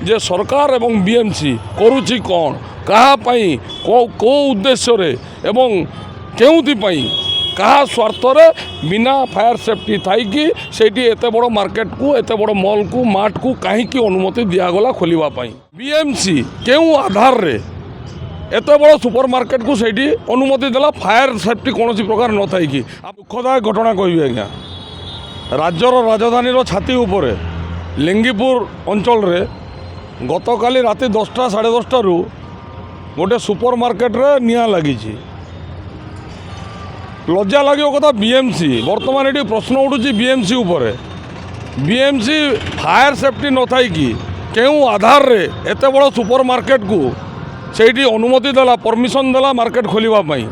जे सरकार एवं बीएमसी करुच्ची कौन कहाँपाई कौ उद्देश्य एवं केउथिपाई कहा स्वार्थ बिना फायर सेफ्टी थी से एत बड़ मार्केट को एत बड़ मॉल को मार्ट को कहीं अनुमति दिगला खोलवाई बीएमसी क्यों आधार रे एत बड़ सुपर मार्केट को सही अनुमति देला फायर सेफ्टी कौन प्रकार न थी कि दुखदायक घटना कहि आज्ञा राज्यर राजधानी छाती उपर लिंगीपुर अंचल रे गतकाली राति 10टा साढ़े 10टा गोटे सुपर मार्केट रे निया लगी लज्जा लगे कथा बीएमसी बर्तमान ये प्रश्न उठुची बीएमसी उपर बीएमसी फायर सेफ्टी न थी कि क्यों आधार रे एत बड़ सुपर मार्केट को सही अनुमति देला परमिशन देला मार्केट खोलवाई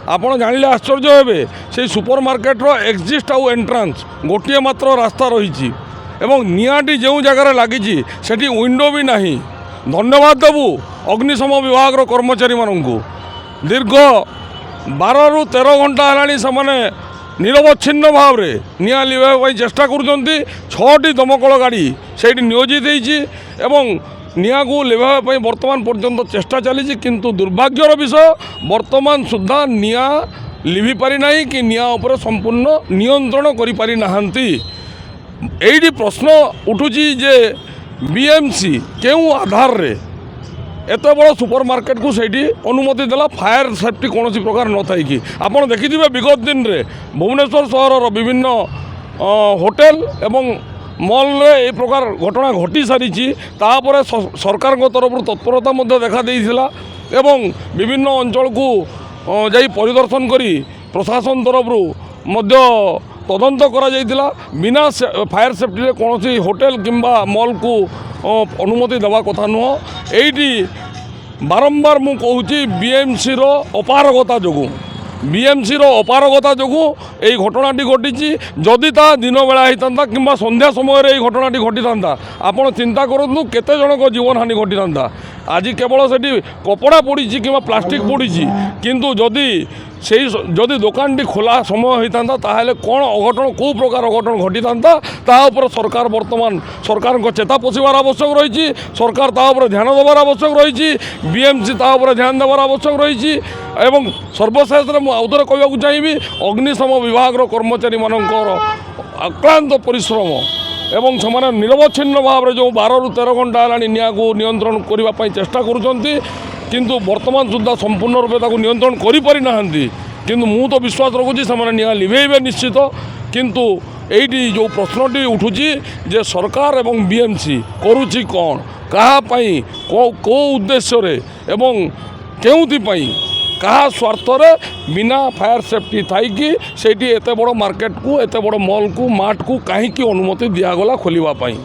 आपड़ जानिले आश्चर्य हेबे से सुपर मार्केट रो एक्जिस्ट आउ एंट्रांस गोटे मात्र रास्ता रही एवं निआटी जो जगार लगी सेठी विंडो भी नहीं। धन्यवाद देबू अग्निशम विभाग कर्मचारी मानू दीर्घ 12 ରୁ 13 घंटा है निरवच्छिन्न भाव में निआ लिभाई चेष्टा करुँच 6टी दमकल गाड़ी से नियोजित एवं निआ को लिभाई बर्तमान पर्यंत चेष्टा चली किंतु दुर्भाग्यर विषय बर्तमान सुधा निआ लिभि पारि नाही कि निआ उपर संपूर्ण नियंत्रण करि पारि नाहंती। एइडी प्रश्न उठुची जे बीएमसी क्यों आधार रे एत बड़ सुपर मार्केट को सही अनुमति देला फायर सेफ्टी कौन प्रकार न थी कि आपड़ देखिए विगत दिन में भुवनेश्वर सहर विभिन्न होटेल एवं मॉल रे ए प्रकार घटना घटी सारी तापर सरकार तरफ तत्परता देखा देइथिला एवं विभिन्न अंचल को जाई परिदर्शन करी प्रशासन तरफ तदंत करा जाइथिला बिना फायर सेफ्टी रे कौन होटेल किंबा मॉल को अनुमति देवा कथा नुह। एइटी बारंबार मु कहूँ बीएमसी रो अपारगता जो बीएमसी रो अपारगता जो यही घटनाटी घटी जदि ता दिन बेला होता कि संध्या समय यही घटनाटी घटी था आपड़ चिंता करूँ केते जनक जीवन हानि घटी था। आज केवल से कपड़ा पड़ी कि प्लास्टिक पड़ी किंतु जदि से जदि दुकान खोला समय होता ताहले कौन अघटन कौ प्रकार अघटन घटी था सरकार बर्तमान सरकार चेता पोषार आवश्यक रही सरकार तापर ध्यान देवार आवश्यक रही बीएमसी तापर ध्यान देवार आवश्यक रही एवं सर्वशेष में आउथरे कहवाक चाहिए अग्निशम विभाग कर्मचारी मानकर अक्लांत परिश्रम एवं से निरवच्छिन्न भाव में जो 12 ରୁ 13 घंटा है निआ को नियंत्रण करने चेष्टा करुँच किंतु वर्तमान सुधा संपूर्ण रूपे नियंत्रण करें किंतु मु तो विश्वास रखुची से निआ लिभेबे निश्चित किंतु एइटी जो प्रश्नटी उठुची जे सरकार एवं बीएमसी करुच्ची कौन कहाँपाई कौ उद्देश्य एवं केउथिपाई कहा स्वार्थ बिना फायर सेफ्टी थी कि से एत बड़ मार्केट को एत बड़ मॉल को मार्ट को कहीं अनुमति दिगला खोलवाई।